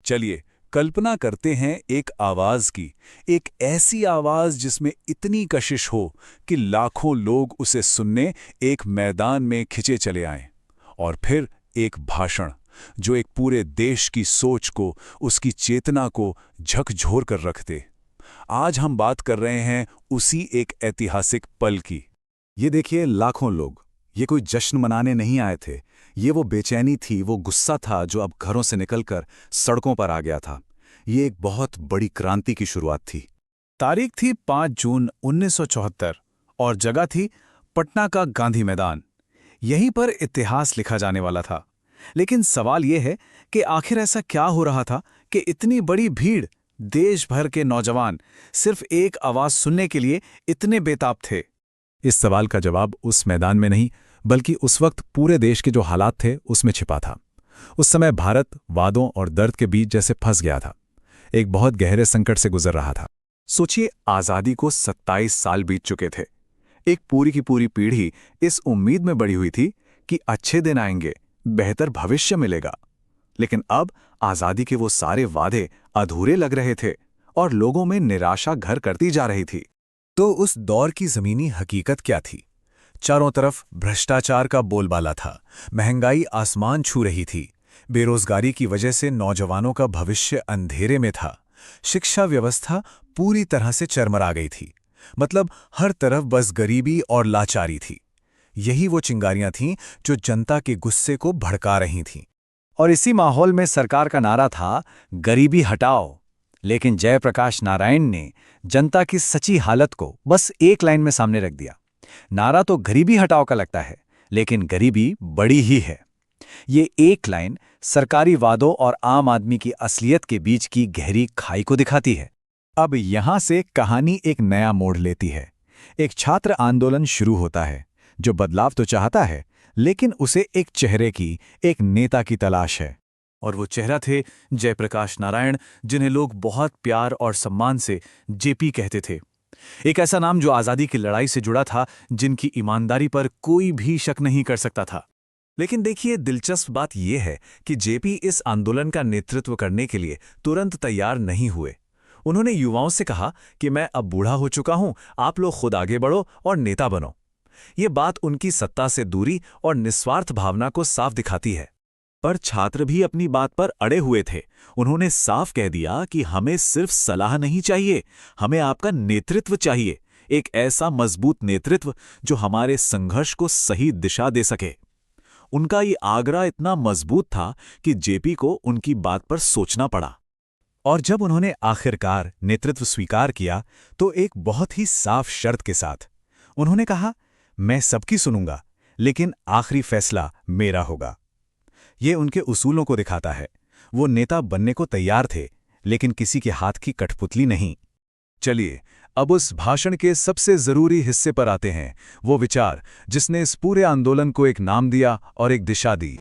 चलिए कल्पना करते हैं एक आवाज की, एक ऐसी आवाज जिसमें इतनी कशिश हो कि लाखों लोग उसे सुनने एक मैदान में खिंचे चले आएं। और फिर एक भाषण जो एक पूरे देश की सोच को, उसकी चेतना को झकझोर कर रख दे। आज हम बात कर रहे हैं उसी एक ऐतिहासिक पल की। ये देखिए, लाखों लोग, ये कोई जश्न मनाने नहीं आए थे। ये वो बेचैनी थी, वो गुस्सा था जो अब घरों से निकलकर सड़कों पर आ गया था। ये एक बहुत बड़ी क्रांति की शुरुआत थी। तारीख थी 5 जून 1974 और जगह थी पटना का गांधी मैदान। यहीं पर इतिहास लिखा जाने वाला था। लेकिन सवाल यह है कि आखिर ऐसा क्या हो रहा था कि इतनी बड़ी भीड़, देश भर के नौजवान सिर्फ एक आवाज सुनने के लिए इतने बेताब थे। इस सवाल का जवाब उस मैदान में नहीं, बल्कि उस वक्त पूरे देश के जो हालात थे उसमें छिपा था। उस समय भारत वादों और दर्द के बीच जैसे फंस गया था, एक बहुत गहरे संकट से गुजर रहा था। सोचिए, आज़ादी को 27 साल बीत चुके थे। एक पूरी की पूरी पीढ़ी इस उम्मीद में बढ़ी हुई थी कि अच्छे दिन आएंगे, बेहतर भविष्य मिलेगा। लेकिन अब आज़ादी के वो सारे वादे अधूरे लग रहे थे और लोगों में निराशा घर करती जा रही थी। तो उस दौर की जमीनी हकीकत क्या थी? चारों तरफ भ्रष्टाचार का बोलबाला था, महंगाई आसमान छू रही थी, बेरोजगारी की वजह से नौजवानों का भविष्य अंधेरे में था, शिक्षा व्यवस्था पूरी तरह से चरमरा गई थी। मतलब हर तरफ बस गरीबी और लाचारी थी। यही वो चिंगारियां थीं जो जनता के गुस्से को भड़का रही थीं। और इसी माहौल में सरकार का नारा था, गरीबी हटाओ। लेकिन जयप्रकाश नारायण ने जनता की सच्ची हालत को बस एक लाइन में सामने रख दिया। नारा तो गरीबी हटाओ का लगता है, लेकिन गरीबी बड़ी ही है। ये एक लाइन सरकारी वादों और आम आदमी की असलियत के बीच की गहरी खाई को दिखाती है। अब यहां से कहानी एक नया मोड़ लेती है। एक छात्र आंदोलन शुरू होता है जो बदलाव तो चाहता है, लेकिन उसे एक चेहरे की, एक नेता की तलाश है। और वो चेहरा थे जयप्रकाश नारायण, जिन्हें लोग बहुत प्यार और सम्मान से जेपी कहते थे। एक ऐसा नाम जो आज़ादी की लड़ाई से जुड़ा था, जिनकी ईमानदारी पर कोई भी शक नहीं कर सकता था। लेकिन देखिए, दिलचस्प बात यह है कि जेपी इस आंदोलन का नेतृत्व करने के लिए तुरंत तैयार नहीं हुए। उन्होंने युवाओं से कहा कि मैं अब बूढ़ा हो चुका हूं, आप लोग खुद आगे बढ़ो और नेता बनो। ये बात उनकी सत्ता से दूरी और निस्वार्थ भावना को साफ दिखाती है। पर छात्र भी अपनी बात पर अड़े हुए थे। उन्होंने साफ कह दिया कि हमें सिर्फ सलाह नहीं चाहिए, हमें आपका नेतृत्व चाहिए, एक ऐसा मजबूत नेतृत्व जो हमारे संघर्ष को सही दिशा दे सके। उनका ये आग्रह इतना मजबूत था कि जेपी को उनकी बात पर सोचना पड़ा। और जब उन्होंने आखिरकार नेतृत्व स्वीकार किया, तो एक बहुत ही साफ शर्त के साथ उन्होंने कहा, मैं सबकी सुनूंगा, लेकिन आखिरी फैसला मेरा होगा। ये उनके उसूलों को दिखाता है। वो नेता बनने को तैयार थे, लेकिन किसी के हाथ की कठपुतली नहीं। चलिए अब उस भाषण के सबसे जरूरी हिस्से पर आते हैं, वो विचार जिसने इस पूरे आंदोलन को एक नाम दिया और एक दिशा दी।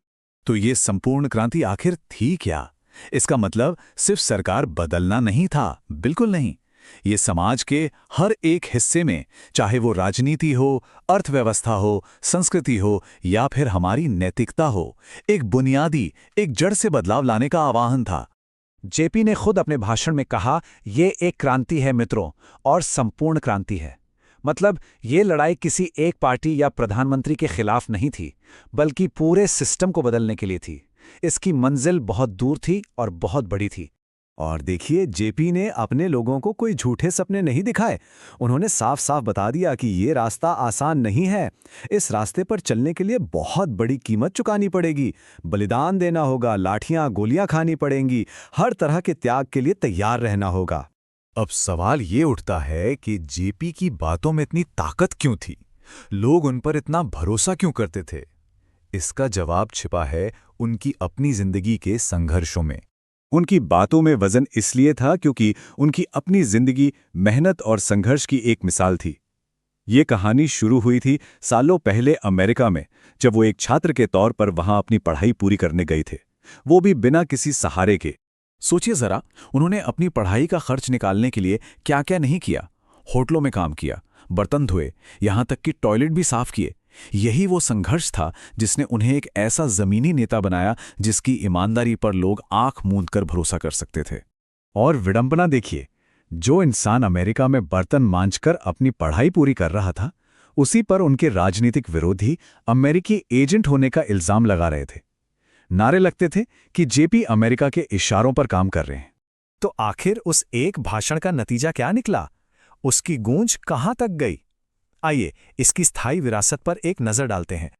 तो ये संपूर्ण क्रांति आखिर थी क्या? इसका मतलब सिर्फ सरकार बदलना नहीं था, बिल्कुल नहीं। ये समाज के हर एक हिस्से में, चाहे वो राजनीति हो, अर्थव्यवस्था हो, संस्कृति हो या फिर हमारी नैतिकता हो, एक बुनियादी, एक जड़ से बदलाव लाने का आह्वान था। जेपी ने खुद अपने भाषण में कहा, ये एक क्रांति है मित्रों, और संपूर्ण क्रांति है। मतलब ये लड़ाई किसी एक पार्टी या प्रधानमंत्री के खिलाफ नहीं थी, बल्कि पूरे सिस्टम को बदलने के लिए थी। इसकी मंजिल बहुत दूर थी और बहुत बड़ी थी। और देखिए, जेपी ने अपने लोगों को कोई झूठे सपने नहीं दिखाए। उन्होंने साफ साफ बता दिया कि ये रास्ता आसान नहीं है। इस रास्ते पर चलने के लिए बहुत बड़ी कीमत चुकानी पड़ेगी, बलिदान देना होगा, लाठियां गोलियां खानी पड़ेंगी, हर तरह के त्याग के लिए तैयार रहना होगा। अब सवाल ये उठता है कि जेपी की बातों में इतनी ताकत क्यों थी? लोग उन पर इतना भरोसा क्यों करते थे? इसका जवाब छिपा है उनकी अपनी जिंदगी के संघर्षों में। उनकी बातों में वजन इसलिए था क्योंकि उनकी अपनी जिंदगी मेहनत और संघर्ष की एक मिसाल थी। ये कहानी शुरू हुई थी सालों पहले अमेरिका में, जब वो एक छात्र के तौर पर वहां अपनी पढ़ाई पूरी करने गए थे, वो भी बिना किसी सहारे के। सोचिए जरा, उन्होंने अपनी पढ़ाई का खर्च निकालने के लिए क्या क्या नहीं किया। होटलों में काम किया, बर्तन धोए, यहां तक कि टॉयलेट भी साफ किए। यही वो संघर्ष था जिसने उन्हें एक ऐसा जमीनी नेता बनाया जिसकी ईमानदारी पर लोग आंख मूंद कर भरोसा कर सकते थे। और विडंबना देखिए, जो इंसान अमेरिका में बर्तन मांजकर अपनी पढ़ाई पूरी कर रहा था, उसी पर उनके राजनीतिक विरोधी अमेरिकी एजेंट होने का इल्जाम लगा रहे थे। नारे लगते थे कि जेपी अमेरिका के इशारों पर काम कर रहे हैं। तो आखिर उस एक भाषण का नतीजा क्या निकला? उसकी गूंज कहां तक गई? आइए इसकी स्थायी विरासत पर एक नजर डालते हैं।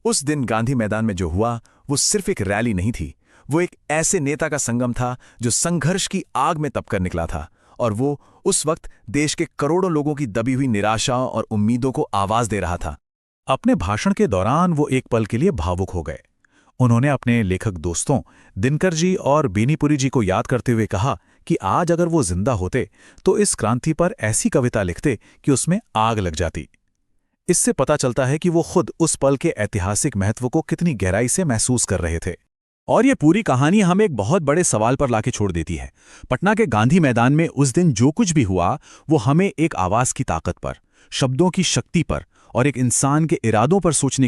उस दिन गांधी मैदान में जो हुआ वो सिर्फ एक रैली नहीं थी, वो एक ऐसे नेता का संगम था जो संघर्ष की आग में तपकर निकला था, और वो उस वक्त देश के करोड़ों लोगों की दबी हुई निराशा और उम्मीदों को आवाज दे रहा था। अपने भाषण के दौरान वो एक पल के लिए भावुक हो गए। उन्होंने अपने लेखक दोस्तों दिनकर जी और बेनीपुरी जी को याद करते हुए कहा कि आज अगर वो जिंदा होते तो इस क्रांति पर ऐसी कविता लिखते कि उसमें आग लग जाती। इससे पता चलता है कि वो खुद उस पल के ऐतिहासिक महत्व को कितनी गहराई से महसूस कर रहे थे। और ये पूरी कहानी हमें एक बहुत बड़े सवाल पर लाके छोड़ देती है। पटना के गांधी मैदान में उस दिन जो कुछ भी हुआ वो हमें एक आवाज की ताकत पर, शब्दों की शक्ति पर और एक इंसान के इरादों पर सोचने